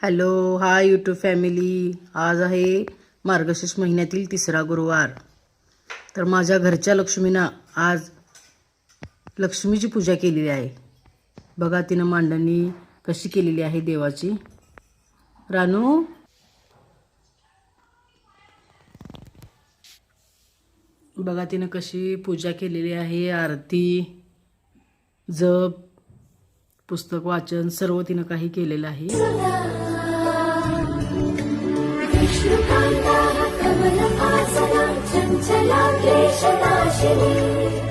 Hello, hi YouTube family. आज आहे मार्गशीर्ष महिन्यातील 3रा गुरुवार. तर माझ्या घरच्या लक्ष्मीनं आज लक्ष्मीची पूजा केलेली आहे. बघा तिनं मांडणी कशी केलेली आहे देवाची. रानू, बघा तिनं कशी पूजा केलेली आहे. आरती, जप, पुस्तक वाचन सर्व तिनं काही केलेलं आहे. विष्णुकान्ताः कमलहासना चञ्चला क्लेशनाशिनी